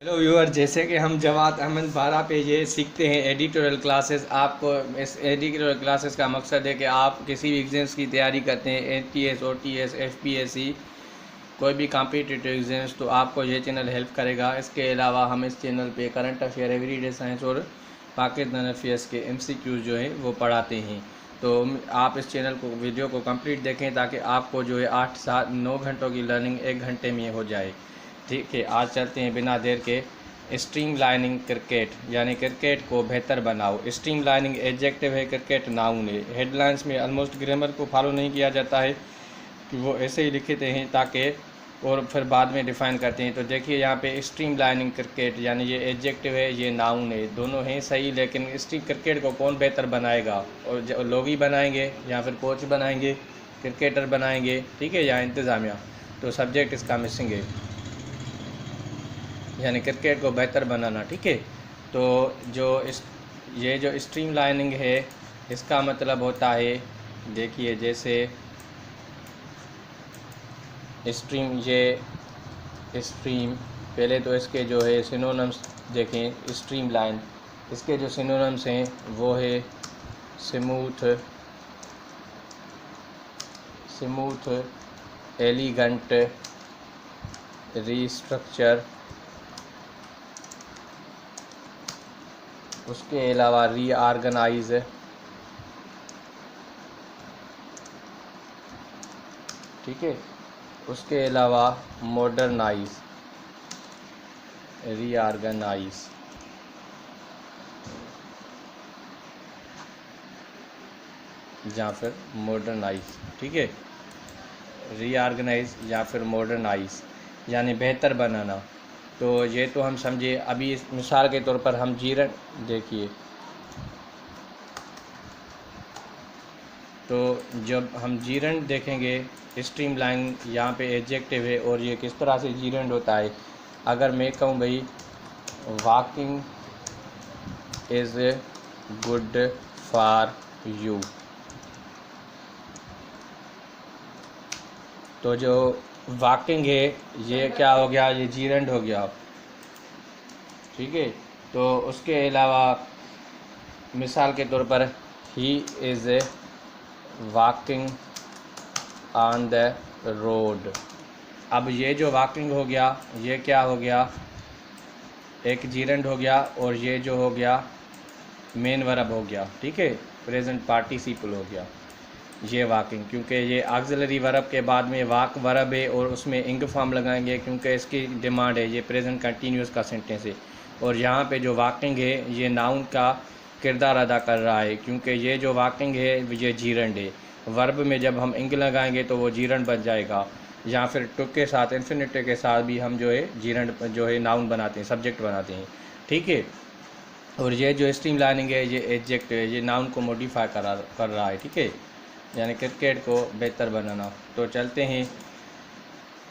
Hello viewer, जैसे कि हम जवाद अहमद बारा पे ये सीखते हैं एडिटोरियल क्लासेस। आपको इस एडिटोरियल क्लासेस का मकसद है कि आप किसी भी एग्ज़ाम्स की तैयारी करते हैं, एटीएस, ओटीएस, एफपीएससी, कोई भी कॉम्पिटिटिव एग्ज़ाम्स, तो आपको ये चैनल हेल्प करेगा। इसके अलावा हम इस चैनल पे करंट अफेयर, एवरीडे साइंस और पाकिस्तान अफेयर्स के एमसीक्यूज़ जो हैं वो पढ़ाते हैं। तो आप इस चैनल को, वीडियो को कंप्लीट देखें ताकि आपको जो है 8 से 9 घंटों की लर्निंग 1 घंटे में हो जाए। ठीक है, आज चलते हैं बिना देर के। स्ट्रीम लाइनिंग क्रिकेट, यानी क्रिकेट को बेहतर बनाओ। स्ट्रीम लाइनिंग एडजेक्टिव है, क्रिकेट नाउन है। हेडलाइंस में ऑलमोस्ट ग्रामर को फॉलो नहीं किया जाता है कि वो ऐसे ही लिखते हैं ताकि, और फिर बाद में डिफ़ाइन करते हैं। तो देखिए यहाँ पे स्ट्रीम लाइनिंग क्रिकेट, यानी ये एडजेक्टिव है, ये नाउन है, दोनों हैं सही, लेकिन स्ट्रीम क्रिकेट को कौन बेहतर बनाएगा? और लोग ही बनाएंगे या फिर कोच बनाएंगे, क्रिकेटर बनाएंगे, ठीक है, या इंतज़ामिया? तो सब्जेक्ट इसका मिसिंग है, यानी क्रिकेट को बेहतर बनाना। ठीक है, तो ये जो स्ट्रीम लाइनिंग है, इसका मतलब होता है, देखिए जैसे स्ट्रीम, ये स्ट्रीम, पहले तो इसके जो है सिनोनिम्स देखें। स्ट्रीम लाइन, इसके जो सिनोनिम्स हैं वो है स्मूथ, एलिगेंट, रीस्ट्रक्चर, उसके अलावा रीऑर्गेनाइज, ठीक है, उसके अलावा मॉडर्नाइज, रीऑर्गेनाइज, या फिर मॉडर्नाइज। ठीक है, रीऑर्गेनाइज या फिर मॉडर्नाइज, यानी बेहतर बनाना। तो ये तो हम समझे। अभी इस मिसाल के तौर पर हम जीरन देखिए, तो जब हम जीरन देखेंगे, स्ट्रीम लाइन यहाँ पे एडजेक्टिव है और ये किस तरह से जीरन होता है। अगर मैं कहूँ भाई walking is good for you, तो जो वॉकिंग है ये क्या हो गया? ये जीरंड हो गया। ठीक है, तो उसके अलावा मिसाल के तौर पर he is walking on the road. अब ये जो वॉकिंग हो गया, ये क्या हो गया? एक जीरंड हो गया, और ये जो हो गया मेन वर्ब हो गया। ठीक है, प्रेजेंट पार्टिसिपल हो गया ये वॉकिंग, क्योंकि ये ऑक्सिलरी वर्ब के बाद में वाक वर्ब है और उसमें इंग फॉर्म लगाएंगे क्योंकि इसकी डिमांड है, ये प्रेजेंट कंटिन्यूस का सेंटेंस है। और यहाँ पे जो वॉकिंग है ये नाउन का किरदार अदा कर रहा है, क्योंकि ये जो वॉकिंग है ये जीरंड है। वर्ब में जब हम इंग लगाएंगे तो वो जीरंड बन जाएगा, या फिर टू के साथ, इन्फिनिटिव के साथ भी हम जो है जीरंड जो है नाउन बनाते हैं, सब्जेक्ट बनाते हैं। ठीक है, और ये जो स्ट्रीम लाइनिंग है ये एडजेक्टिव है, ये नाउन को मॉडिफाई कर रहा है। ठीक है, यानी क्रिकेट को बेहतर बनाना। तो चलते हैं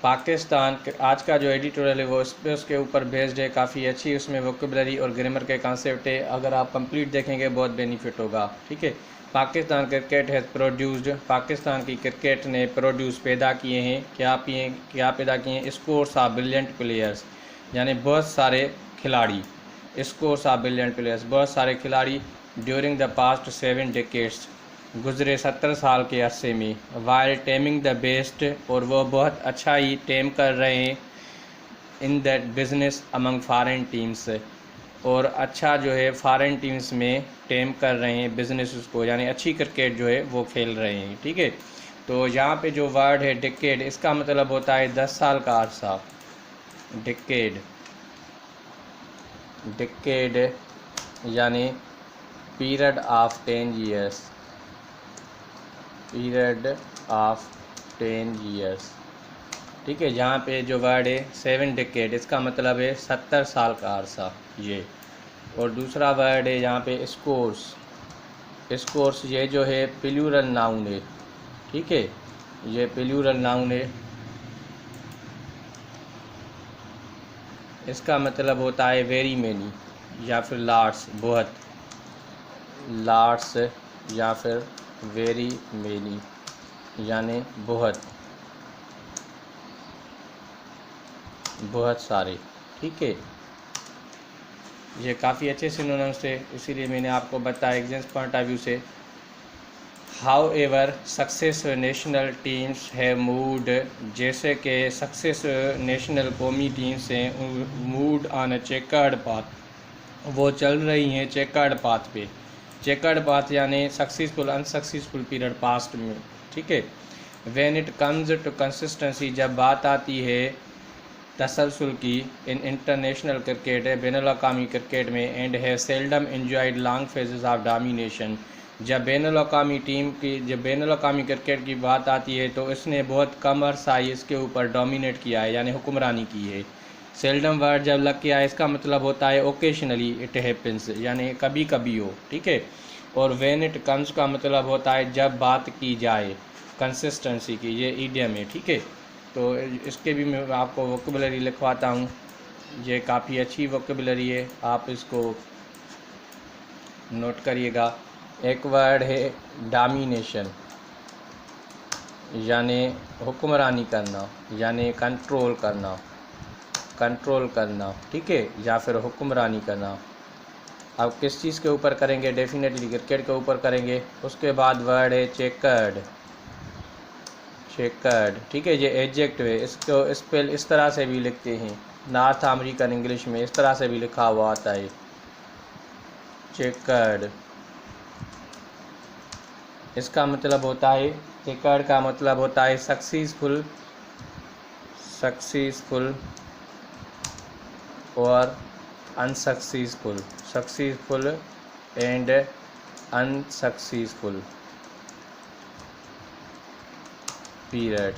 पाकिस्तान। आज का जो एडिटोरियल है वो उसके ऊपर बेस्ड है, काफ़ी अच्छी उसमें वोकेबलरी और ग्रामर के कॉन्सेप्ट है। अगर आप कंप्लीट देखेंगे बहुत बेनिफिट होगा। ठीक है, Pakistan cricket has produced, Pakistan की क्रिकेट ने प्रोड्यूस पैदा किए हैं, क्या पैदा किए हैं? स्कोर्स ऑफ ब्रिलियंट प्लेयर्स, यानी बहुत सारे खिलाड़ी। स्कोर्स ऑफ ब्रिलियंट प्लेयर्स, बहुत सारे खिलाड़ी। ड्यूरिंग द पास्ट 7 डेकेड्स, गुज़रे 70 साल के अरसे में। वाइल टेमिंग द बेस्ट, और वो बहुत अच्छा ही टेम कर रहे हैं। In that business among foreign teams, और अच्छा जो है फॉरेन टीम्स में टेम कर रहे हैं बिजनेस को, यानी अच्छी क्रिकेट जो है वो खेल रहे हैं। ठीक है, तो यहाँ पे जो वर्ड है डिकेड, इसका मतलब होता है 10 साल का अरसा। डिकेड, डिकेड यानी period of 10 years, period of 10 years. ठीक है, यहाँ पे जो वर्ड है 7 डिकेड, इसका मतलब है 70 साल का अरसा ये। और दूसरा वर्ड है यहाँ पे स्कोर्स, स्कोर्स ये जो है प्लूरल नाउन है। ठीक है, ये प्लूरल नाउन है, इसका मतलब होता है वेरी मैनी, या फिर लार्ड्स, बहुत, लार्ड्स, या फिर वेरी मैनी, यानी बहुत, बहुत सारे। ठीक है, ये काफ़ी अच्छे सिनोनिम्स थे, इसीलिए मैंने आपको बताया एग्जाम्स पॉइंट ऑफ व्यू से। However successive national teams have moved, जैसे कि सक्सेस नेशनल कौमी teams have moved on a chequered path, वो चल रही हैं चेकर्ड पाथ पे। चेकर्ड पाथ यानी सक्सेसफुल अनसक्सेसफुल पीरियड पास्ट में, ठीक है। When it comes to consistency, जब बात आती है तसलसल की, इन इंटरनेशनल क्रिकेट बैनुल-अक़वामी क्रिकेट में, and has seldom enjoyed long phases of domination, जब बैनुल-अक़वामी टीम की, जब बैनुल-अक़वामी क्रिकेट की बात आती है तो इसने बहुत कम अरसा इसके ऊपर डोमिनेट किया है, यानी हुक्मरानी की है। सेल्डम वर्ड जब लग के आए इसका मतलब होता है ओकेशनली इट हैपेंस, यानी कभी कभी हो, ठीक है। और व्हेन इट कम्स का मतलब होता है जब बात की जाए, कंसिस्टेंसी की, ये ईडियम है, ठीक है। तो इसके भी मैं आपको वोकेबलरी लिखवाता हूँ, ये काफ़ी अच्छी वोकेबलरी है, आप इसको नोट करिएगा। एक वर्ड है डोमिनेशन, यानी हुक्मरानी करना, यानी कंट्रोल करना, कंट्रोल करना, ठीक है, या फिर हुक्मरानी करना। अब किस चीज़ के ऊपर करेंगे, डेफिनेटली क्रिकेट के ऊपर करेंगे। उसके बाद वर्ड है चेकर्ड, चेकर्ड, ठीक है, ये एडजेक्टिव है, इसको स्पेल इस तरह से भी लिखते हैं, नॉर्थ अमेरिकन इंग्लिश में इस तरह से भी लिखा हुआ आता है चेकर्ड। इसका मतलब होता है, चेकर्ड का मतलब होता है सक्सेसफुल, सक्सेसफुल और unsuccessful, successful and unsuccessful period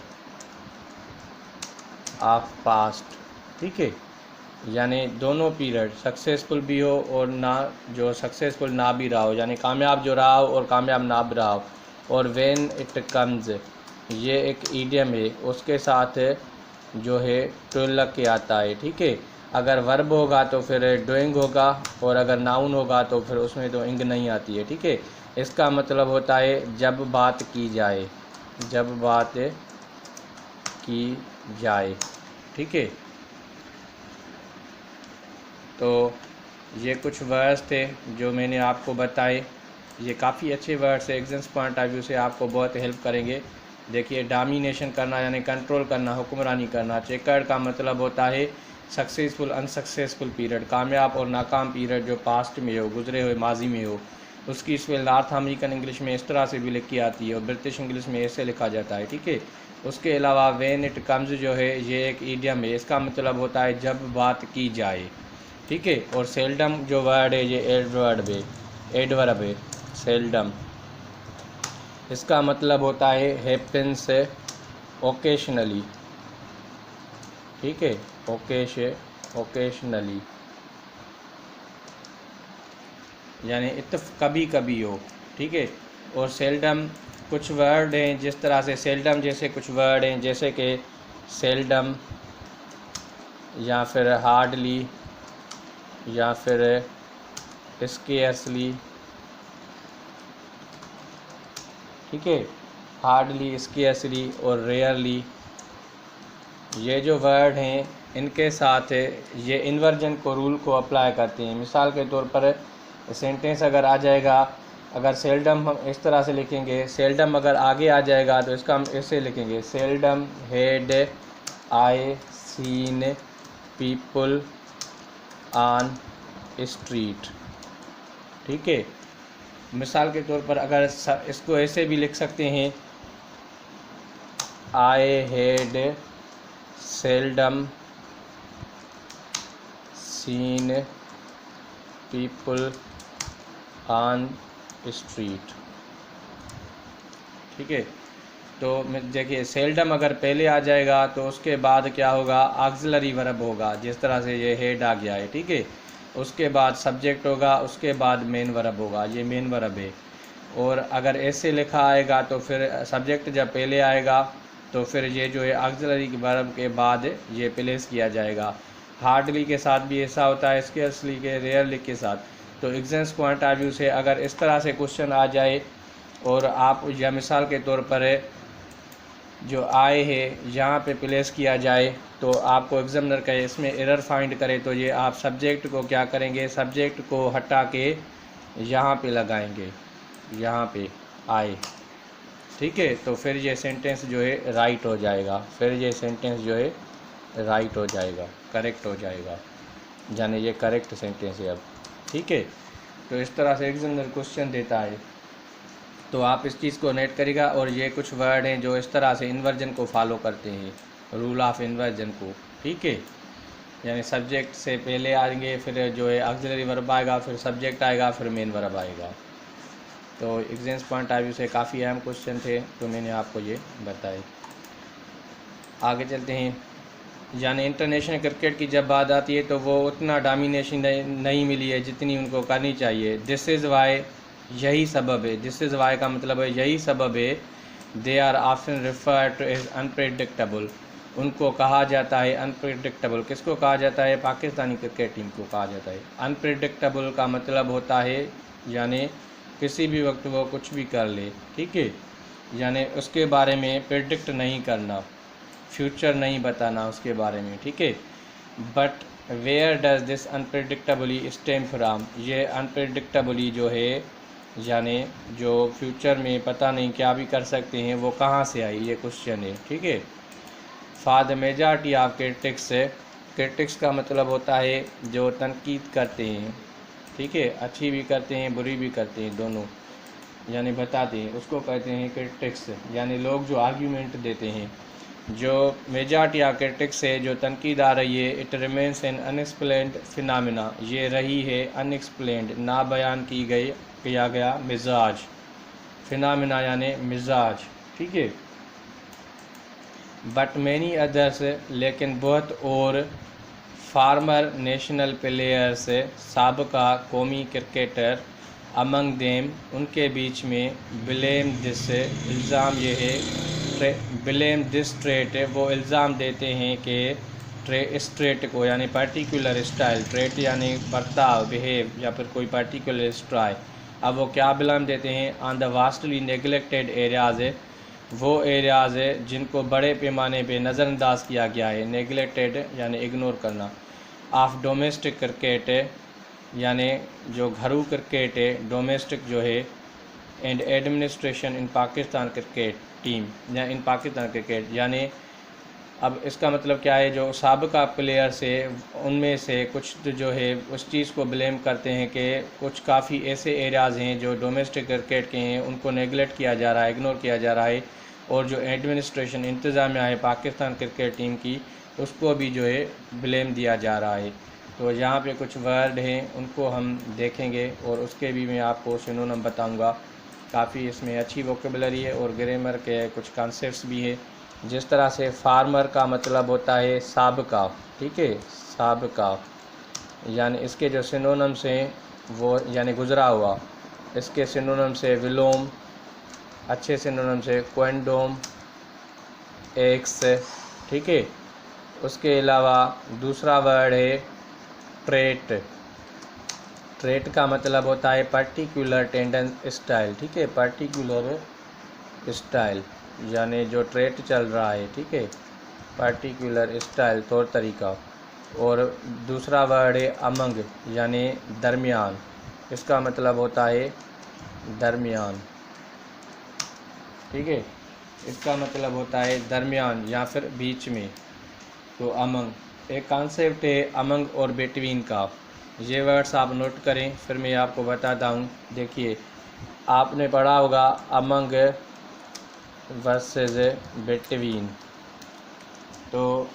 of past, ठीक है, यानी दोनों पीरियड सक्सेसफुल भी हो और ना, जो सक्सेसफुल ना भी रहा हो, यानी कामयाब जो रहा हो और कामयाब ना भी रहा हो। और व्हेन इट कम्स, ये एक ईडियम है, उसके साथ जो है टू लग के आता है, ठीक है। अगर वर्ब होगा तो फिर डूइंग होगा, और अगर नाउन होगा तो फिर उसमें तो इंग नहीं आती है, ठीक है। इसका मतलब होता है जब बात की जाए, जब बात की जाए, ठीक है। तो ये कुछ वर्ड्स थे जो मैंने आपको बताए, ये काफ़ी अच्छे वर्ड्स है, एग्जाम्स पॉइंट ऑफ व्यू से आपको बहुत हेल्प करेंगे। देखिए, डोमिनेशन करना यानी कंट्रोल करना, हुक्मरानी करना। चेकर्ड का मतलब होता है सक्सेसफुल अनसक्सेसफुल पीरियड, कामयाब और नाकाम पीरियड जो पास्ट में हो, गुजरे हुए माजी में हो। उसकी स्पेल नॉर्थ अमेरिकन इंग्लिश में इस तरह से भी लिखी आती है और ब्रिटिश इंग्लिश में ऐसे लिखा जाता है, ठीक है। उसके अलावा व्हेन इट कम्स जो है ये एक ईडियम है, इसका मतलब होता है जब बात की जाए, ठीक है। और सेल्डम जो वर्ड है ये एडवर्ब है, सेल्डम, इसका मतलब होता है हैपेंस ओकेशनली, ठीक है, ओकेशनली, यानी कभी कभी हो, ठीक है। और सेल्डम कुछ वर्ड हैं जिस तरह से सेल्डम जैसे कुछ वर्ड हैं, जैसे कि सेल्डम या फिर हार्डली या फिर स्केर्सली, ठीक है, हार्डली, स्केर्सली और रेयरली, ये जो वर्ड हैं इनके साथ ये इन्वर्जन को रूल को अप्लाई करते हैं। मिसाल के तौर पर सेंटेंस अगर आ जाएगा, अगर सेल्डम हम इस तरह से लिखेंगे, सेल्डम अगर आगे आ जाएगा तो इसका हम ऐसे लिखेंगे, seldom had I seen people on street, ठीक है। मिसाल के तौर पर अगर इसको ऐसे भी लिख सकते हैं, I had seldom seen people on street, ठीक है। तो देखिए, सेल्डम अगर पहले आ जाएगा तो उसके बाद क्या होगा, ऑक्सिलरी वर्ब होगा, जिस तरह से ये हेड आ गया है, ठीक है। उसके बाद सब्जेक्ट होगा, उसके बाद मेन वर्ब होगा, ये मेन वर्ब है। और अगर ऐसे लिखा आएगा तो फिर सब्जेक्ट जब पहले आएगा तो फिर ये जो है ऑक्सिलरी वर्ब के बाद ये प्लेस किया जाएगा। हार्डली के साथ भी ऐसा होता है, स्केर्सली के, रेयरली के साथ। तो एग्जाम्स पॉइंट ऑफ व्यू से अगर इस तरह से क्वेश्चन आ जाए और आप, या मिसाल के तौर पर जो आए है यहाँ पे प्लेस किया जाए, तो आपको एग्जामिनर कहे इसमें एरर फाइंड करे, तो ये आप सब्जेक्ट को क्या करेंगे, सब्जेक्ट को हटा के यहाँ पे लगाएंगे, यहाँ पे आए, ठीक है। तो फिर ये सेंटेंस जो है राइट हो जाएगा, फिर ये सेंटेंस जो है राइट हो जाएगा, करेक्ट हो जाएगा, यानी ये करेक्ट सेंटेंस है अब, ठीक है। तो इस तरह से एग्जामिनर क्वेश्चन देता है, तो आप इस चीज़ को नोट करिएगा। और ये कुछ वर्ड हैं जो इस तरह से इन्वर्जन को फॉलो करते हैं, रूल ऑफ इन्वर्जन को, ठीक है। यानी सब्जेक्ट से पहले आएंगे, फिर जो है ऑक्सिलरी वर्ब आएगा, फिर सब्जेक्ट आएगा, फिर मेन वर्ब आएगा। तो एग्जाम्स पॉइंट ऑफ व्यू से काफ़ी अहम क्वेश्चन थे, तो मैंने आपको ये बताए। आगे चलते हैं। यानी इंटरनेशनल क्रिकेट की जब बात आती है तो वो उतना डोमिनेशन नहीं मिली है जितनी उनको करनी चाहिए। दिस इज़ वाई, यही सबब है। दिस इज़ वाई का मतलब है यही सबब है। They are often referred to as unpredictable, उनको कहा जाता है अनप्रेडिक्टेबल। किसको कहा जाता है? पाकिस्तानी क्रिकेट टीम को कहा जाता है। अनप्रेडिक्टेबल का मतलब होता है यानी किसी भी वक्त वो कुछ भी कर ले, ठीक है। यानी उसके बारे में प्रेडिक्ट नहीं करना, फ्यूचर नहीं बताना उसके बारे में, ठीक है। But where does this unpredictably stem from, ये अनप्रेडिक्टेबली जो है यानी जो फ्यूचर में पता नहीं क्या भी कर सकते हैं, वो कहाँ से आई, ये क्वेश्चन है, ठीक है। For the majority of critics, critics का मतलब होता है जो तनकीद करते हैं, ठीक है, अच्छी भी करते हैं बुरी भी करते हैं, दोनों यानी बताते हैं, उसको कहते हैं क्रिटिक्स। यानी लोग जो आर्ग्यूमेंट देते हैं, जो मेजॉरिटी ऑफ क्रिटिक्स है जो तनकीद आ रही है, it remains an unexplained phenomena, ये रही है अनएक्सप्लेन्ड, ना बयान किया गया मिजाज, फिनोमेना यानी मिजाज, ठीक है। बट मैनी अदर्स, लेकिन बहुत और फार्मर नेशनल प्लेयर्स, साबका कौमी क्रिकेटर, अमंग देम, उनके बीच में, ब्लेम दिस, इल्ज़ाम ये है, ब्लेम दिस ट्रेट, वो इल्ज़ाम देते हैं कि स्ट्रेट को यानी पर्टिकुलर स्टाइल, ट्रेट यानी बर्ताव, बिहेव, या फिर कोई पर्टिकुलर स्टाइल। अब वो क्या ब्लेम देते हैं? On the vastly neglected areas, वो एरियाज़ है जिनको बड़े पैमाने पे नज़रअंदाज किया गया है, नेगलेक्टेड यानी इग्नोर करना, ऑफ डोमेस्टिक क्रिकेट यानी जो घरेलू क्रिकेट है, डोमेस्टिक जो है, and administration in Pakistan cricket team या इन पाकिस्तान क्रिकेट। यानी अब इसका मतलब क्या है, जो साबिका प्लेयर्स है उनमें से कुछ जो है उस चीज़ को ब्लेम करते हैं कि कुछ काफ़ी ऐसे एरियाज़ हैं जो डोमेस्टिक क्रिकेट के हैं, उनको नेगलेक्ट किया जा रहा है, इग्नोर किया जा रहा है, और जो एडमिनिस्ट्रेशन इंतज़ामिया है पाकिस्तान क्रिकेट टीम की, उसको भी जो है ब्लेम दिया जा रहा है। तो यहाँ पे कुछ वर्ड हैं उनको हम देखेंगे और उसके भी मैं आपको सिनोनिम बताऊँगा। काफ़ी इसमें अच्छी वोकेबलरी है और ग्रामर के कुछ कॉन्सेप्ट्स भी है। जिस तरह से फार्मर का मतलब होता है साबका, ठीक है, साबका, यानी इसके जो सिनोनिम्स हैं वो यानी गुजरा हुआ, इसके सिनोनिम से विलोम, अच्छे सिनोनिम से क्वेंडोम, एक्स, ठीक है। उसके अलावा दूसरा वर्ड है ट्रेट। ट्रेट का मतलब होता है पर्टिकुलर टेंडेंस स्टाइल, ठीक है, पर्टिकुलर स्टाइल यानी जो ट्रेट चल रहा है, ठीक है, पर्टिकुलर स्टाइल, तौर तरीका। और दूसरा वर्ड है अमंग यानी दरमियान, इसका मतलब होता है दरमियान, ठीक है, इसका मतलब होता है दरमियान या फिर बीच में। तो अमंग एक कॉन्सेप्ट है, अमंग और बिटवीन का। ये वर्ड्स आप नोट करें, फिर मैं आपको बताता हूँ। देखिए, आपने पढ़ा होगा अमंग वर्सेस बिटवीन, तो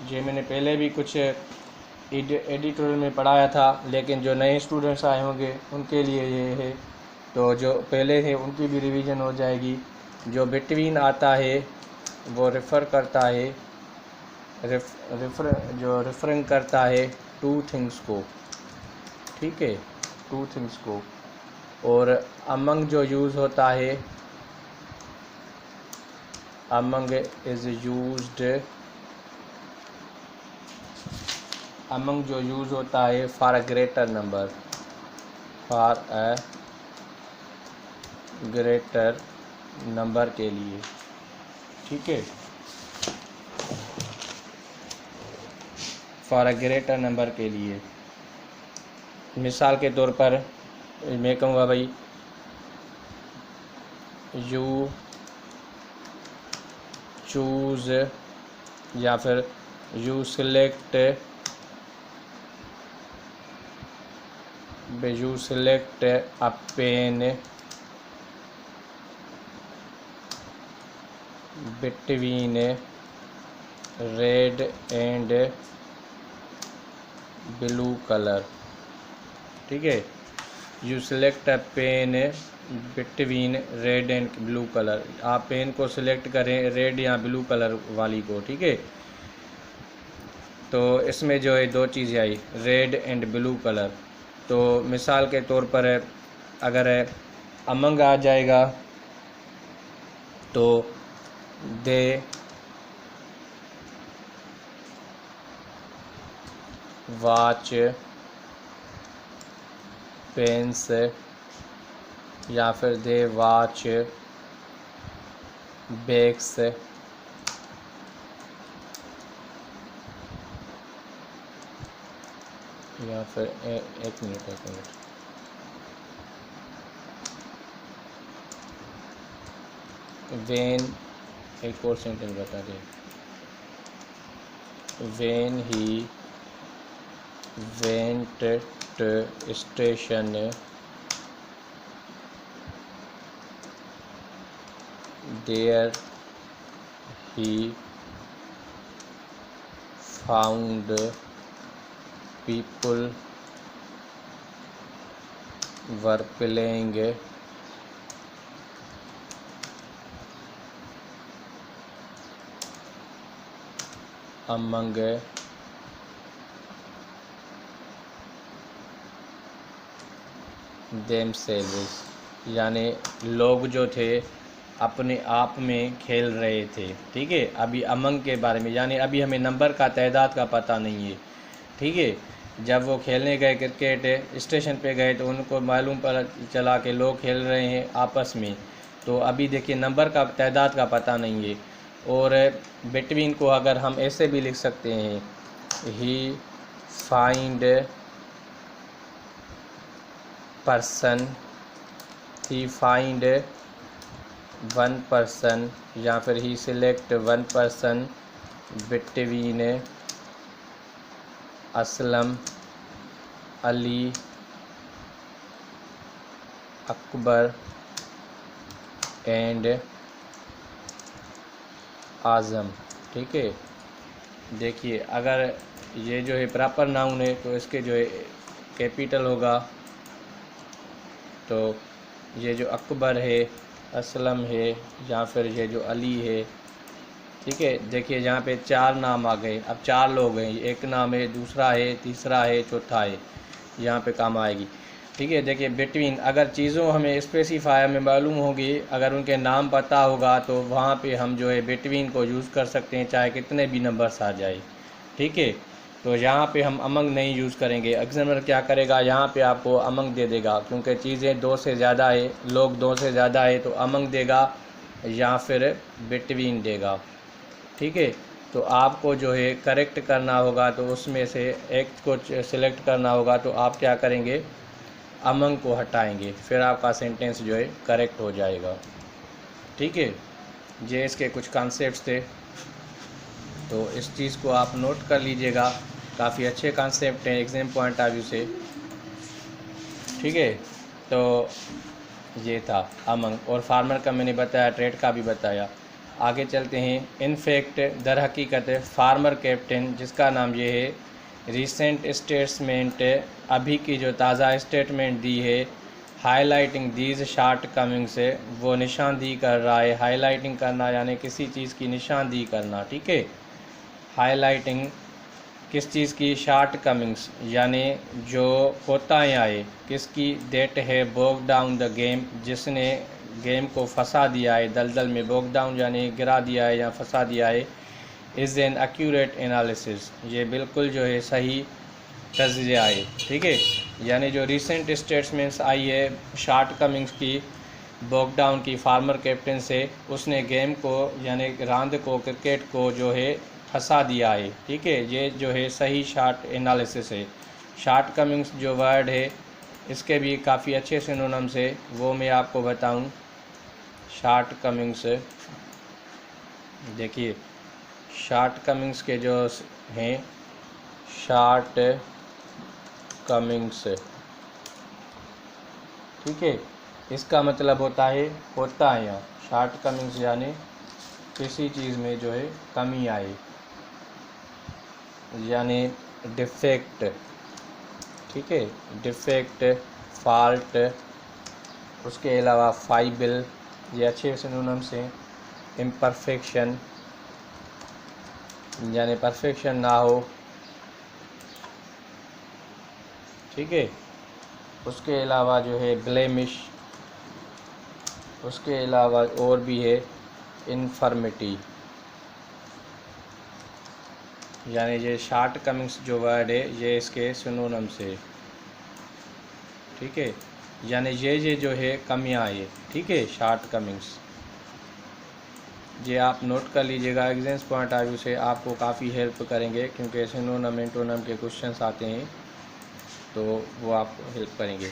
ये मैंने पहले भी कुछ एडिटोरियल में पढ़ाया था, लेकिन जो नए स्टूडेंट्स आए होंगे उनके लिए ये है, तो जो पहले थे उनकी भी रिवीजन हो जाएगी। जो बिटवीन आता है वो रेफ़र करता है, रेफरिंग करता है टू थिंग्स को, ठीक है, टू थिंग्स को। और अमंग जो यूज़ होता है, अमंग इज़ यूज्ड, अमंग जो यूज़ होता है for a greater number, for a greater number के लिए, ठीक है, फॉर अ ग्रेटर नंबर के लिए। मिसाल के तौर पर मैं कहूँगा भाई यू चूज़ या फिर you select a pen between red and blue colour. ठीक है, you select a pen between red and blue colour. आप पेन को सिलेक्ट करें रेड या ब्लू कलर वाली को। ठीक है, तो इसमें जो है दो चीज़ें आई, रेड एंड ब्लू कलर। तो मिसाल के तौर पर अगर अमंग आ जाएगा तो दे वॉच पेन्स या फिर दे वॉच बैग्स या फिर एक मिनट वेन, एक और सेंटेंस बता दें, when he went to station there he found people were playing among themselves, यानी लोग जो थे अपने आप में खेल रहे थे। ठीक है, अभी अमंग के बारे में, यानी अभी हमें नंबर का तादाद का पता नहीं है। ठीक है, जब वो खेलने गए क्रिकेट स्टेशन पे गए तो उनको मालूम पता चला कि लोग खेल रहे हैं आपस में, तो अभी देखिए नंबर का तादाद का पता नहीं है। और बिटवीन को अगर हम ऐसे भी लिख सकते हैं, he find person, he find one person या फिर he select one person between Aslam, Ali, Akbar and Azam. ठीक है, देखिए अगर ये जो है प्रॉपर नाउन है तो इसके जो है कैपिटल होगा, तो ये जो अकबर है, असलम है या फिर ये जो अली है। ठीक है, देखिए यहाँ पे चार नाम आ गए, अब चार लोग हैं, एक नाम है, दूसरा है, तीसरा है, चौथा है, यहाँ पे काम आएगी। ठीक है, देखिए बिटवीन, अगर चीज़ों हमें स्पेसिफाई में मालूम होगी, अगर उनके नाम पता होगा तो वहाँ पे हम जो है बिटवीन को यूज़ कर सकते हैं, चाहे कितने भी नंबर्स आ जाए। ठीक है, तो यहाँ पे हम अमंग नहीं यूज़ करेंगे। एग्जामिनर क्या करेगा, यहाँ पे आपको अमंग दे देगा, क्योंकि चीज़ें दो से ज़्यादा है, लोग दो से ज़्यादा है, तो अमंग देगा या फिर बिटवीन देगा। ठीक है, तो आपको जो है करेक्ट करना होगा, तो उसमें से एक को सिलेक्ट करना होगा, तो आप क्या करेंगे, अमंग को हटाएंगे, फिर आपका सेंटेंस जो है करेक्ट हो जाएगा। ठीक है, ये इसके कुछ कॉन्सेप्ट्स थे, तो इस चीज़ को आप नोट कर लीजिएगा, काफ़ी अच्छे कॉन्सेप्ट हैं एग्ज़ाम पॉइंट ऑफ व्यू से। ठीक है, तो ये था अमंग, और फार्मर का मैंने बताया, ट्रेड का भी बताया। आगे चलते हैं। इनफैक्ट, दर हकीकत, फार्मर कैप्टन, जिसका नाम ये है, रिसेंट स्टेटमेंट, अभी की जो ताज़ा स्टेटमेंट दी है, हाईलाइटिंग दीज शार्ट कमिंग्स, वो निशानदी कर रहा है। हाईलाइटिंग करना यानी किसी चीज़ की निशानदी करना। ठीक है, हाईलाइटिंग किस चीज़ की, शार्ट कमिंग्स यानी जो कोताएँ आए, किसकी, डेट है बोग डाउन द गेम, जिसने गेम को फंसा दिया है दलदल में। बोग डाउन यानी गिरा दिया है या फंसा दिया है। इज़ एन एक्यूरेट एनालिसिस, ये बिल्कुल जो है सही तज्ज़िया है। ठीक है, यानी जो रिसेंट स्टेटमेंट्स आई है शार्ट कमिंग्स की, बॉगडाउन की फार्मर कैप्टन से उसने गेम को यानी रांद को, क्रिकेट को जो है फंसा दिया है। ठीक है, ये जो है सही शॉट एनालिसिस है। शॉर्ट कमिंग्स जो वर्ड है इसके भी काफ़ी अच्छे सिनोनिम्स है, वो मैं आपको बताऊं। शॉर्ट कमिंग्स, देखिए शॉर्ट कमिंग्स के जो हैं, शॉर्ट कमिंग्स, ठीक है, इसका मतलब होता है यहाँ शॉर्ट कमिंग्स यानी किसी चीज़ में जो है कमी आई, यानी डिफेक्ट। ठीक है, डिफेक्ट, फॉल्ट, उसके अलावा फाइबल, ये अच्छे सिनोनिम्स हैं। इम्परफेक्शन यानी परफेक्शन ना हो। ठीक है, उसके अलावा जो है ब्लेमिश, उसके अलावा और भी है इन्फर्मिटी, यानी ये शॉर्ट कमिंग्स जो वर्ड है ये इसके सिनोनिम्स है। ठीक है, यानी ये जो है कमियाँ ये, ठीक है, शॉर्ट कमिंग्स, ये आप नोट कर लीजिएगा। एग्जाम्स पॉइंट ऑफ व्यू से आपको काफ़ी हेल्प करेंगे, क्योंकि सिनोनिम एंटोनिम के क्वेश्चंस आते हैं तो वो आपको हेल्प करेंगे।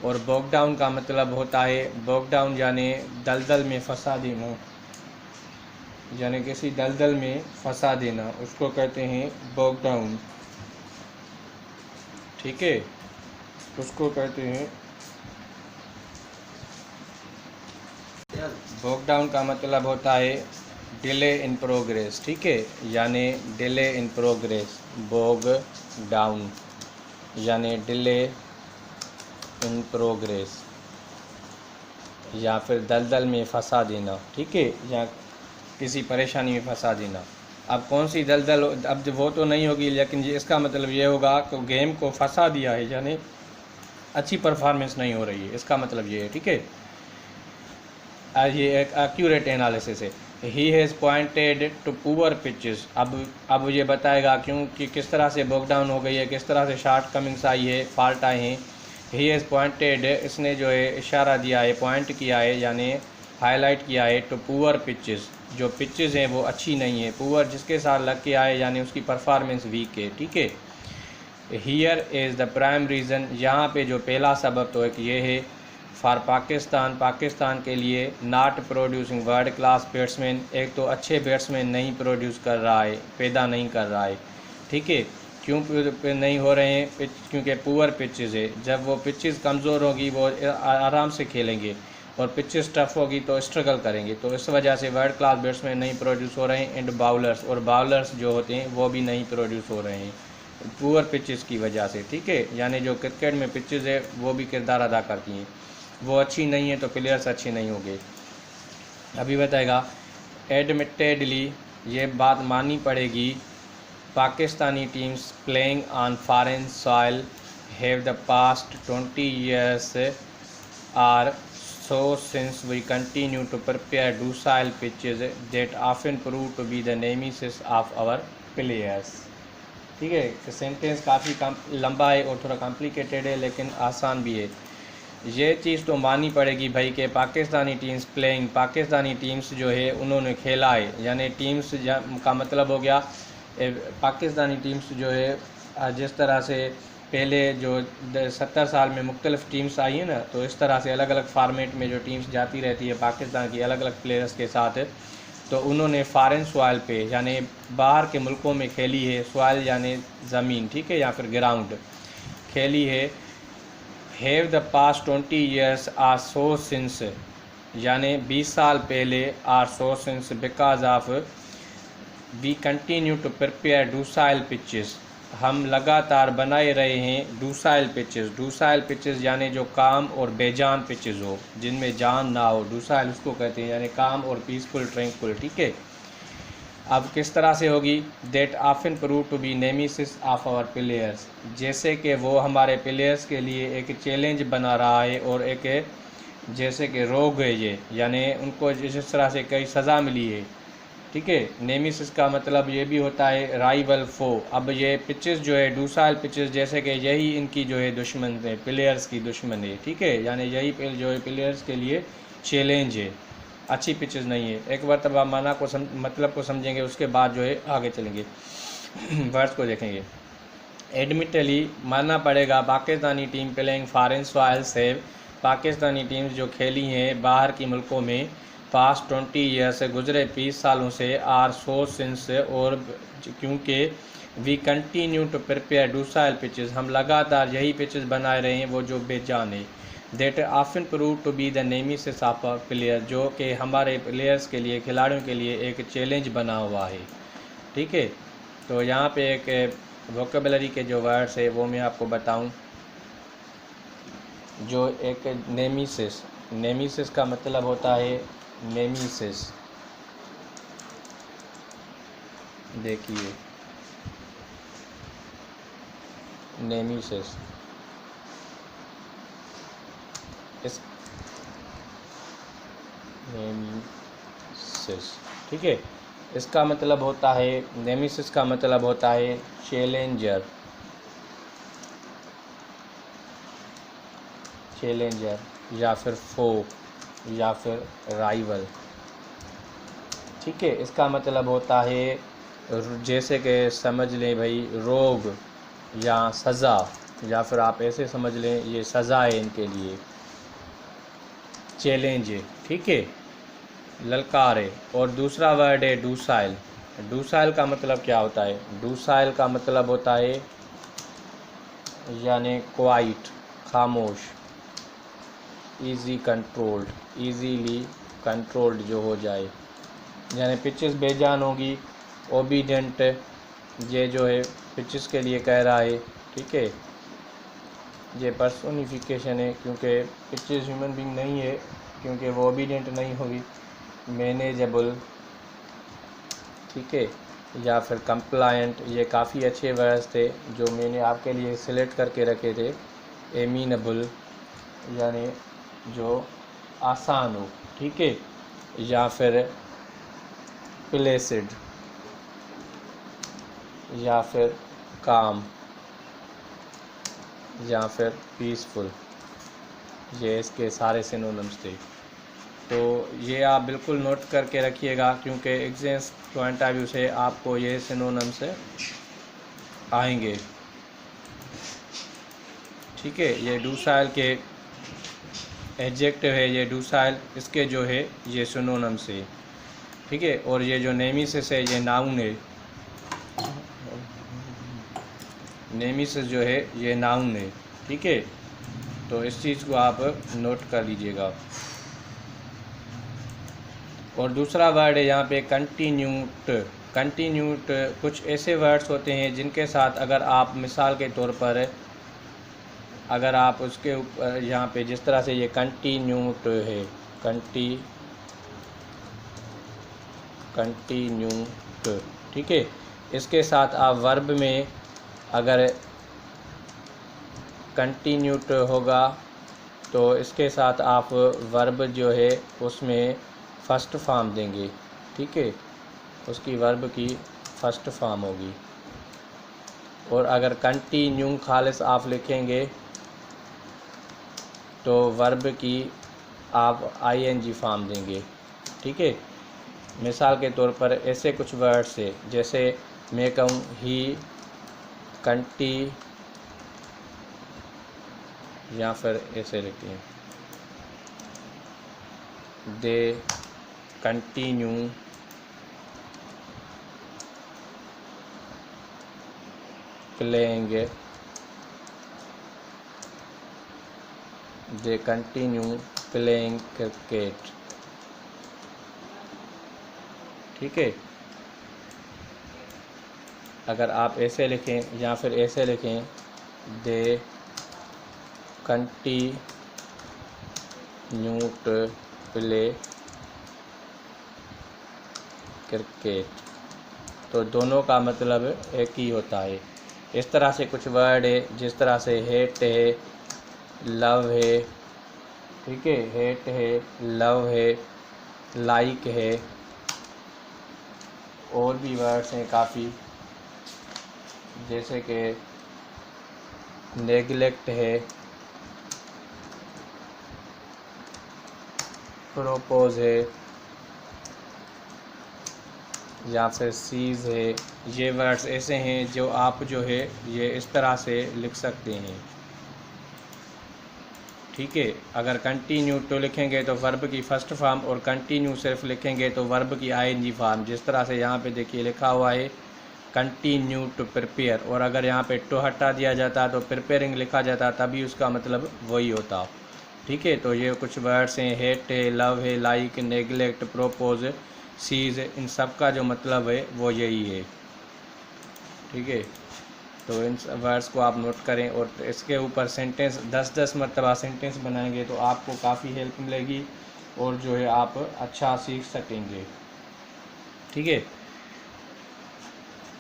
और बॉगडाउन का मतलब होता है, बॉगडाउन यानी दलदल में फंसा देना, यानी किसी दलदल में फंसा देना, उसको कहते हैं बॉगडाउन। ठीक है, उसको कहते हैं बॉगडाउन का मतलब होता है डिले इन प्रोग्रेस। ठीक है, यानी delay in progress, bog down यानी डिले इन प्रोग्रेस, या फिर दलदल में फंसा देना। ठीक है, या किसी परेशानी में फंसा देना। अब कौन सी दलदल, अब वो तो नहीं होगी, लेकिन ये इसका मतलब ये होगा कि गेम को फंसा दिया है, यानी अच्छी परफॉर्मेंस नहीं हो रही है, इसका मतलब ये है। ठीक है, ये एक एक्यूरेट एनालिसिस है। He has pointed to poor pitches, अब ये बताएगा क्यों कि किस तरह से बॉगडाउन हो गई है, किस तरह से शॉर्ट कमिंग्स आई है, फॉल्ट आए हैं। ही हैज़ पॉइंटेड, इसने जो है इशारा दिया है, पॉइंट किया है यानी हाईलाइट किया है, टू पुअर पिचेस, जो पिचेस हैं वो अच्छी नहीं है। पुअर जिसके साथ लग के आए यानी उसकी परफॉर्मेंस वीक है। ठीक है, here is the prime reason, यहाँ पे जो पहला सबब तो एक ये है, फॉर पाकिस्तान, पाकिस्तान के लिए not producing world class batsman, एक तो अच्छे बैट्समैन नहीं प्रोड्यूस कर रहा है, पैदा नहीं कर रहा है। ठीक है, क्यों नहीं हो रहे हैं, क्योंकि पुअर पिचेस है। जब वो पिचेस कमज़ोर होगी वो आराम से खेलेंगे, और पिचेस टफ होगी तो स्ट्रगल करेंगे, तो इस वजह से वर्ल्ड क्लास बैट्समैन नहीं प्रोड्यूस हो रहे हैं। एंड बाउलर्स, और बाउलर्स जो होते हैं वो भी नहीं प्रोड्यूस हो रहे हैं पुअर पिचेस की वजह से। ठीक है, यानी जो क्रिकेट में पिचेस है वो भी किरदार अदा करती हैं, वो अच्छी नहीं है तो प्लेयर्स अच्छे नहीं होंगे। अभी बताएगा, एडमिटेडली, ये बात माननी पड़ेगी, Pakistani teams playing on foreign soil have the past 20 years are so since we continue to prepare docile pitches that often prove to be the nemesis of our players। ठीक है, सेंटेंस काफ़ी लंबा है और थोड़ा कॉम्प्लिकेटेड है, लेकिन आसान भी है। ये चीज़ तो माननी पड़ेगी भाई कि Pakistani teams playing, Pakistani teams जो है उन्होंने खेला है, यानी टीम्स का मतलब हो गया पाकिस्तानी टीम्स जो है जिस तरह से पहले जो 70 साल में मुख्तलिफ टीम्स आई हैं ना, तो इस तरह से अलग अलग फार्मेट में जो टीम्स जाती रहती है पाकिस्तान की अलग अलग प्लेयर्स के साथ, तो उन्होंने फॉरेन सॉइल पे यानी बाहर के मुल्कों में खेली है। सॉइल यानी ज़मीन, ठीक है, या फिर ग्राउंड खेली है। Have the past 20 years are so since, यानी 20 साल पहले, are so since because of we continue to prepare docile pitches, हम लगातार बनाए रहे हैं डूसाइल पिचेस। डूसाइल पिचेस यानी जो काम और बेजान पिचेस हो, जिनमें जान ना हो, डूसाइल उसको कहते हैं, यानी काम और पीसफुल ट्रैंक्विल। ठीक है, अब किस तरह से होगी, that often prove to be nemesis of our players, जैसे कि वो हमारे प्लेयर्स के लिए एक चैलेंज बना रहा है और एक जैसे कि रोग है ये, यानी उनको जिस तरह से कई सज़ा मिली है। ठीक है, नेमेसिस का मतलब ये भी होता है राइवल फो। अब ये पिचेस जो है डूसाइल पिचेस, जैसे कि यही इनकी जो है दुश्मन है, प्लेयर्स की दुश्मन है। ठीक है, यानी यही जो है प्लेयर्स के लिए चैलेंज है, अच्छी पिचेस नहीं है। एक मरतबा माना को मतलब को समझेंगे, उसके बाद जो है आगे चलेंगे वर्ड्स को देखेंगे। एडमिटली मानना पड़ेगा Pakistani team playing foreign soil से, पाकिस्तानी टीम्स जो खेली हैं बाहर की मुल्कों में पास्ट 20 ईयर से, गुजरे 20 सालों से, आर सो सिंस, और क्योंकि we continue to prepare docile pitches, हम लगातार यही पिचेस बनाए रहे हैं वो जो बेजान है। That often prove to be the nemesis of player, जो कि हमारे प्लेयर्स के लिए, खिलाड़ियों के लिए एक चैलेंज बना हुआ है। ठीक है, तो यहाँ पे एक वोकेबलरी के जो वर्ड्स है वो मैं आपको बताऊं। जो एक नेमेसिस, नेमेसिस का मतलब होता है, नेमेसिस देखिए, नेमेसिस इस नेमेसिस, ठीक है, इसका मतलब होता है, नेमेसिस का मतलब होता है चैलेंजर, चैलेंजर या फिर फो या फिर राइवल। ठीक है, इसका मतलब होता है जैसे कि समझ लें भाई रोग या सज़ा, या फिर आप ऐसे समझ लें ये सज़ा है इनके लिए, चैलेंज है। ठीक है, ललकार है। और दूसरा वर्ड है डूसाइल। डूसाइल का मतलब क्या होता है? डूसाइल का मतलब होता है यानी क्वाइट, खामोश, इजी कंट्रोल्ड, इजीली कंट्रोल्ड जो हो जाए, यानी पिचेस बेजान होगी। ओबीडेंट, ये जो है पिचेस के लिए कह रहा है। ठीक है, ये पर्सोनिफिकेशन है क्योंकि पिचेस ह्यूमन बीइंग नहीं है, क्योंकि वो ओबीडेंट नहीं होगी। मैनेजेबल, ठीक है, या फिर कंप्लायंट, ये काफ़ी अच्छे वर्ड्स थे जो मैंने आपके लिए सिलेक्ट करके रखे थे। एमीनेबल यानी जो आसान हो, ठीक है, या फिर प्लेसिड या फिर काम या फिर पीसफुल, ये इसके सारे सिनोनिम्स थे। तो ये आप बिल्कुल नोट करके रखिएगा क्योंकि एग्जाम पॉइंट ऑफ व्यू से आपको ये सिनोनिम्स आएंगे। ठीक है, ये डूसाइल के एडजेक्टिव है, ये डूसाइल इसके जो है ये सिनोनिम्स है। ठीक है, और ये जो नेमेसिस है ये नाउन है, नेमेसिस जो है ये नाउन है। ठीक है, तो इस चीज़ को आप नोट कर लीजिएगा। और दूसरा वर्ड है यहाँ पे कंटिन्यूट। कंटिन्यूट कुछ ऐसे वर्ड्स होते हैं जिनके साथ अगर आप मिसाल के तौर पर अगर आप उसके ऊपर यहाँ पे जिस तरह से ये कंटिन्यूट है, कंटिन्यूट, ठीक है, इसके साथ आप वर्ब में अगर कंटिन्यूट होगा तो इसके साथ आप वर्ब जो है उसमें फर्स्ट फॉर्म देंगे। ठीक है, उसकी वर्ब की फर्स्ट फॉर्म होगी। और अगर कंटिन्यू खालिस आप लिखेंगे तो वर्ब की आप आईएनजी फॉर्म देंगे। ठीक है, मिसाल के तौर पर ऐसे कुछ वर्ड्स है, जैसे मैं कहूँ ही कंटी, या फिर ऐसे लिखते हैं they continue playing, they continue playing cricket. ठीक है, अगर आप ऐसे लिखें या फिर ऐसे लिखें दे कंटिन्यूट प्ले क्रिकेट, तो दोनों का मतलब एक ही होता है। इस तरह से कुछ वर्ड है, जिस तरह से हेट है, लव है, ठीक है, हेट है, लव है, लाइक है, और भी वर्ड्स हैं काफ़ी, जैसे कि नेगलेक्ट है, प्रोपोज है या फिर सीज है, ये वर्ड्स ऐसे हैं जो आप जो है ये इस तरह से लिख सकते हैं। ठीक है, अगर कंटिन्यू टू लिखेंगे तो वर्ब की फर्स्ट फॉर्म, और कंटिन्यू सिर्फ लिखेंगे तो वर्ब की आईएनजी फॉर्म। जिस तरह से यहाँ पे देखिए लिखा हुआ है कंटिन्यू टू प्रिपेयर, और अगर यहाँ पे टू हटा दिया जाता तो प्रिपेयरिंग लिखा जाता, तभी उसका मतलब वही होता। ठीक है, तो ये कुछ वर्ड्स हैं, हेट है, लव है, लाइक, नेगलेक्ट, प्रोपोज, सीज, इन सब का जो मतलब है वो यही है। ठीक है, तो इन वर्ड्स को आप नोट करें और इसके ऊपर सेंटेंस 10-10 मरतबा सेंटेंस बनाएंगे तो आपको काफ़ी हेल्प मिलेगी और जो है आप अच्छा सीख सकेंगे। ठीक है,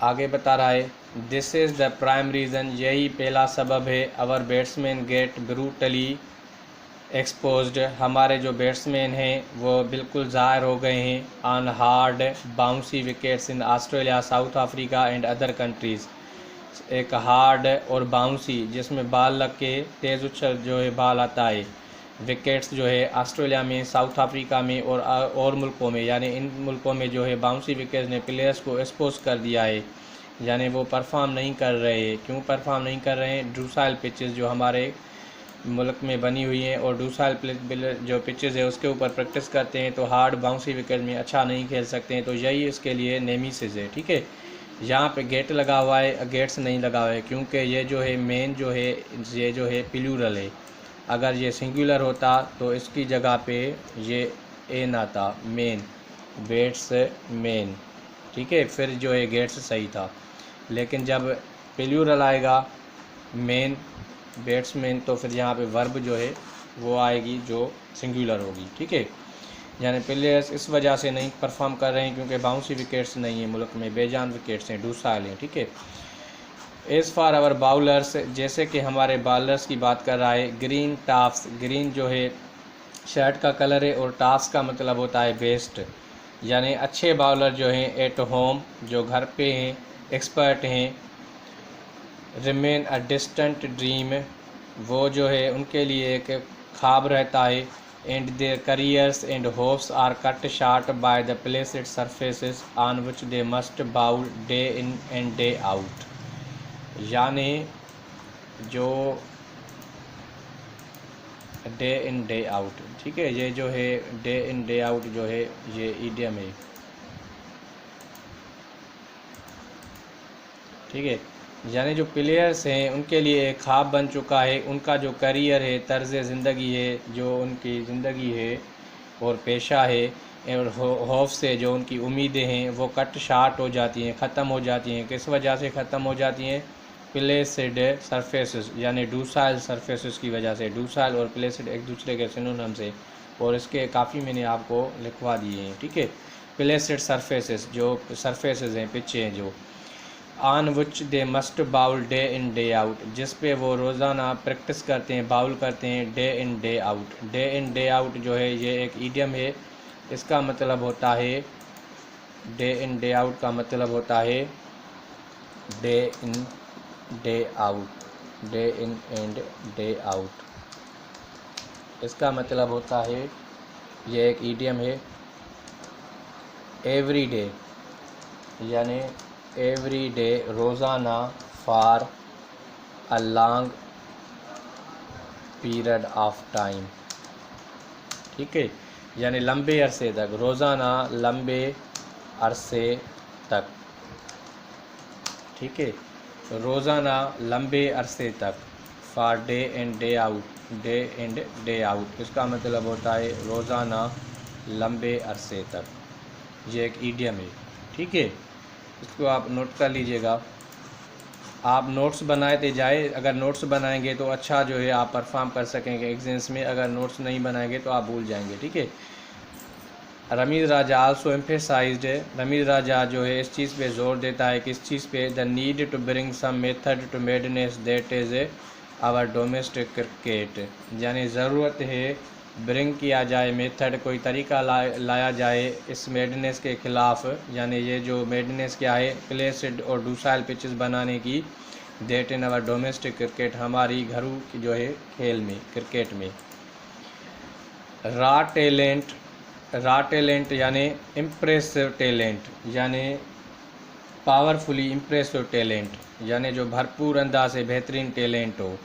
आगे बता रहा है this is the prime reason, यही पहला सबब है, our batsman get brutally exposed, हमारे जो बैट्समैन हैं वो बिल्कुल ज़ाहिर हो गए हैं, on hard bouncy wickets in Australia, south Africa and other countries. एक हार्ड और बाउंसी जिसमें बाल लग के तेज़ उछल जो है बाल आता है, विकेट्स जो है ऑस्ट्रेलिया में, साउथ अफ्रीका में और मुल्कों में, यानी इन मुल्कों में जो है बाउंसी विकेट्स ने प्लेयर्स को एक्सपोज कर दिया है, यानी वो परफॉर्म नहीं कर रहे हैं। क्यों परफॉर्म नहीं कर रहे हैं? ड्रूसाइल पिचेस जो हमारे मुल्क में बनी हुई हैं और दूसरा जो पिचेस है उसके ऊपर प्रैक्टिस करते हैं, तो हार्ड बाउंसी विकेट में अच्छा नहीं खेल सकते हैं, तो यही इसके लिए नेमीसिस है। ठीक है, यहाँ पे गेट लगा हुआ है, गेट्स नहीं लगा हुआ है, क्योंकि ये जो है मेन जो है ये जो है प्लूरल है। अगर ये सिंगुलर होता तो इसकी जगह पे ये एन आता, मेन, बेट्स मेन। ठीक है, फिर जो है गेट्स सही था, लेकिन जब प्लूरल आएगा मेन बैट्समैन तो फिर यहाँ पे वर्ब जो है वो आएगी जो सिंगुलर होगी। ठीक है, यानी प्लेयर्स इस वजह से नहीं परफॉर्म कर रहे हैं क्योंकि बाउंसी विकेट्स नहीं है मुल्क में, बेजान विकेट्स हैं, डूसाइल हैं। ठीक है, एज़ फार आवर बाउलर्स, जैसे कि हमारे बॉलर्स की बात कर रहा है, ग्रीन टॉप्स, ग्रीन जो है शर्ट का कलर है और टॉप्स का मतलब होता है बेस्ट, यानी अच्छे बॉलर जो हैं एट होम जो घर पे हैं, एक्सपर्ट हैं, रिमेन अ डिस्टेंट ड्रीम, वो जो है उनके लिए एक ख्वाब रहता है, and their careers and hopes are cut short by the placid surfaces on which they must bowl day in and day out, यानी जो डे इन डे आउट। ठीक है, ये जो है डे इन डे आउट जो है ये ईडियम है। ठीक है, यानी जो प्लेयर्स हैं उनके लिए एक ख्वाब बन चुका है, उनका जो करियर है, तर्ज़ ज़िंदगी है, जो उनकी ज़िंदगी है और पेशा है और खौफ से जो उनकी उम्मीदें हैं वो कट शार्ट हो जाती हैं, ख़त्म हो जाती हैं। किस वजह से ख़त्म हो जाती हैं? प्लेस्ड सरफेसेस, यानी डूसाइल सरफेसेस की वजह से। डूसाइल और प्लेस्ड एक दूसरे के सिनोनिम से, और इसके काफ़ी मैंने आपको लिखवा दिए हैं। ठीक है, प्लेस्ड सरफेसेस जो सरफेसेस हैं, पिच्चे हैं जो, on which they must bowl day in day out, जिस पे वो रोज़ाना प्रैक्टिस करते हैं, बाउल करते हैं day in day out. Day in day out जो है ये एक ईडियम है, इसका मतलब होता है डे इन डे आउट का मतलब होता है day in day out, day in and day out, इसका मतलब होता है, ये एक ईडियम है, एवरी डे, यानी एवरी डे, रोज़ाना, for a long period of time. ठीक है, यानी लंबे अरसे तक, रोज़ाना लंबे अरसे तक। ठीक है, रोज़ाना लंबे अरसे तक, for day and day out, day and day out, इसका मतलब होता है रोज़ाना लंबे अरसे तक। ये एक ईडियम है। ठीक है, इसको आप नोट कर लीजिएगा। आप नोट्स बनाते जाए, अगर नोट्स बनाएंगे तो अच्छा जो है आप परफॉर्म कर सकेंगे एग्जाम्स में, अगर नोट्स नहीं बनाएंगे तो आप भूल जाएंगे। ठीक है, रमीज़ राजा आल्सो एम्फेसाइज्ड, रमीज़ राजा जो है इस चीज़ पे ज़ोर देता है कि इस चीज़ पे, the need to bring some method to madness that is our domestic cricket, यानी ज़रूरत है ब्रिंग किया जाए मेथड, कोई तरीका लाया जाए इस मेडनेस के ख़िलाफ़, यानी ये जो मेडनेस क्या है, प्लेस्ड और डूसाइल पिचेस बनाने की, that in our domestic cricket, हमारी घरू की जो है खेल में, क्रिकेट में। रॉ टैलेंट रा टैलेंट यानी इम्प्रेसिव टैलेंट, यानी पावरफुली इम्प्रेसिव टैलेंट, यानी जो भरपूर अंदाज से बेहतरीन टैलेंट हो।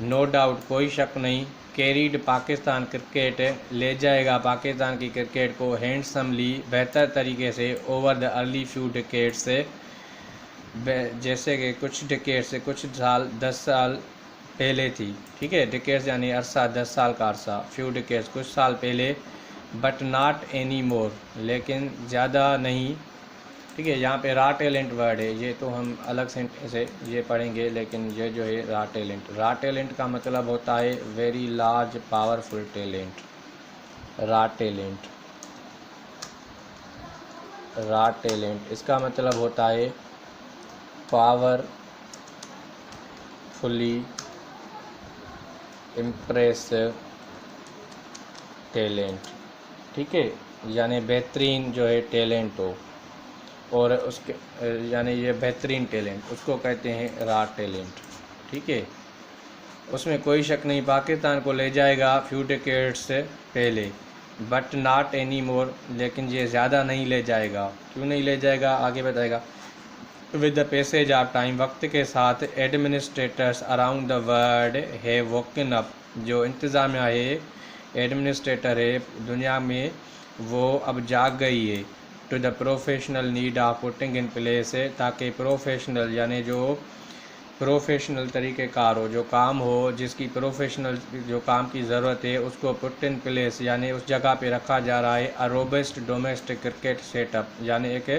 नो डाउट, कोई शक नहीं, कैरीड पाकिस्तान क्रिकेट ले जाएगा पाकिस्तान की क्रिकेट को हैंडसमली बेहतर तरीके से over the early few decade से, जैसे कि कुछ डिकेड से कुछ साल 10 साल पहले थी। ठीक है, डिकेड्स यानी अरसा, 10 साल का अरसा, फ्यू डिकेड्स कुछ साल पहले, बट नॉट एनी मोर, लेकिन ज़्यादा नहीं। ठीक है, यहाँ पे रा टैलेंट वर्ड है, ये तो हम अलग से ये पढ़ेंगे, लेकिन ये जो है रा टैलेंट का मतलब होता है very large powerful talent. Raw talent इसका मतलब होता है पावरफुली इम्प्रेसिव टैलेंट। ठीक है, यानी बेहतरीन जो है टैलेंट हो, और उसके यानी ये बेहतरीन टैलेंट उसको कहते हैं रा टैलेंट। ठीक है, उसमें कोई शक नहीं, पाकिस्तान को ले जाएगा फ्यू डिकेड्स से पहले, बट नॉट एनी मोर, लेकिन ये ज़्यादा नहीं ले जाएगा। क्यों नहीं ले जाएगा, आगे बताएगा। With the passage of time, वक्त के साथ, एडमिनिस्ट्रेटर्स अराउंड द वर्ल्ड है वोकन अप, जो इंतज़ामिया है, एडमिनिस्ट्रेटर है दुनिया में, वो अब जाग गई है। To the professional need of putting in place है, ताकि प्रोफेशनल यानी जो प्रोफेशनल तरीक़ेकार हो, जो काम हो, जिसकी प्रोफेशनल जो काम की ज़रूरत है, उसको पुट इन प्लेस यानी उस जगह पे रखा जा रहा है। A robust domestic cricket setup, यानी एक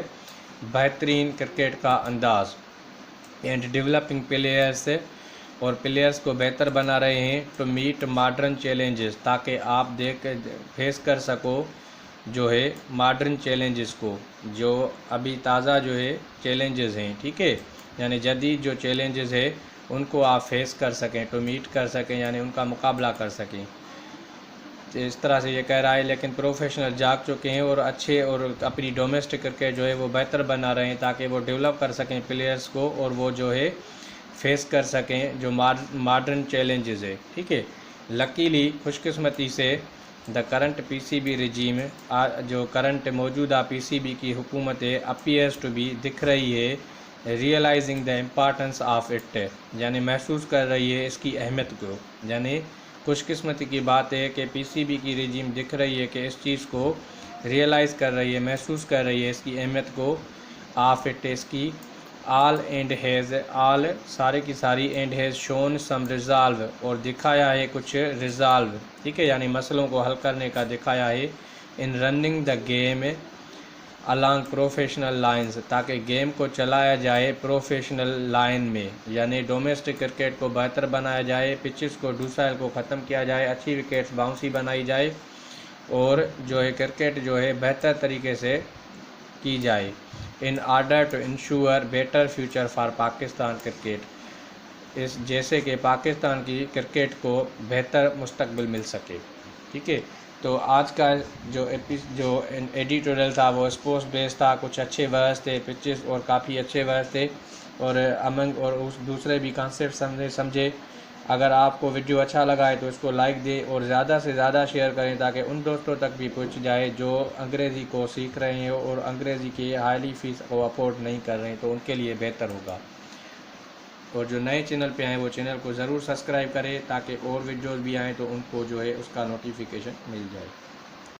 बेहतरीन क्रिकेट का अंदाज। एंड डेवलपिंग प्लेयर्स, और प्लेयर्स को बेहतर बना रहे हैं। टू मीट मॉडर्न चैलेंजेस, ताकि आप फेस कर सको जो है मॉडर्न चैलेंजेस को, जो अभी ताज़ा जो है चैलेंजेस हैं। ठीक है, यानी जदीद जो चैलेंजेस है उनको आप फेस कर सकें, टू मीट कर सकें, यानी उनका मुकाबला कर सकें। इस तरह से ये कह रहा है। लेकिन प्रोफेशनल जाग चुके हैं और अच्छे, और अपनी डोमेस्टिक क्रिकेट जो है वो बेहतर बना रहे हैं, ताकि वो डेवलप कर सकें प्लेयर्स को, और वो जो है फेस कर सकें जो मॉडर्न चैलेंजेस है। ठीक है, लकीली खुशकिस्मती से द करंट पीसीबी रिजीम, जो करंट मौजूदा पीसीबी की हुकूमत है, अपीयर्स टू बी दिख रही है, realising the importance of it, यानी महसूस कर रही है इसकी अहमियत को। यानी खुशकिस्मती की बात है कि पीसीबी की रिजीम दिख रही है कि इस चीज़ को रियलाइज़ कर रही है, महसूस कर रही है इसकी अहमियत को। ऑफ इट, इसकी। आल एंड हैज़, आल सारे की सारी, and has shown some resolve, और दिखाया है कुछ रिज़ॉल्व। ठीक है, यानी मसलों को हल करने का दिखाया है। इन running the game along professional lines, ताकि गेम को चलाया जाए प्रोफेशनल लाइन में, यानी डोमेस्टिक क्रिकेट को बेहतर बनाया जाए, पिचेस को डूसाइल को ख़त्म किया जाए, अच्छी विकेट्स बाउंसी बनाई जाए, और जो है क्रिकेट जो है बेहतर तरीके से की जाए। In order to ensure better future for Pakistan cricket, इस जैसे कि पाकिस्तान की क्रिकेट को बेहतर मुस्तकबिल मिल सके। ठीक है, तो आज का जो एडिटोरियल था वो स्पोर्ट्स बेस्ड था, कुछ अच्छे वर्ड्स थे, पिचेस और काफ़ी अच्छे वर्ड्स थे, और अमंग और उस दूसरे भी कॉन्सेप्ट समझे। अगर आपको वीडियो अच्छा लगा है तो इसको लाइक दें और ज़्यादा से ज़्यादा शेयर करें, ताकि उन दोस्तों तक भी पहुंच जाए जो अंग्रेज़ी को सीख रहे हैं और अंग्रेज़ी की हाईली फ़ीस को अफोर्ड नहीं कर रहे हैं, तो उनके लिए बेहतर होगा। और जो नए चैनल पे आए वो चैनल को ज़रूर सब्सक्राइब करें, ताकि और वीडियोज़ भी आएँ तो उनको जो है उसका नोटिफिकेशन मिल जाए।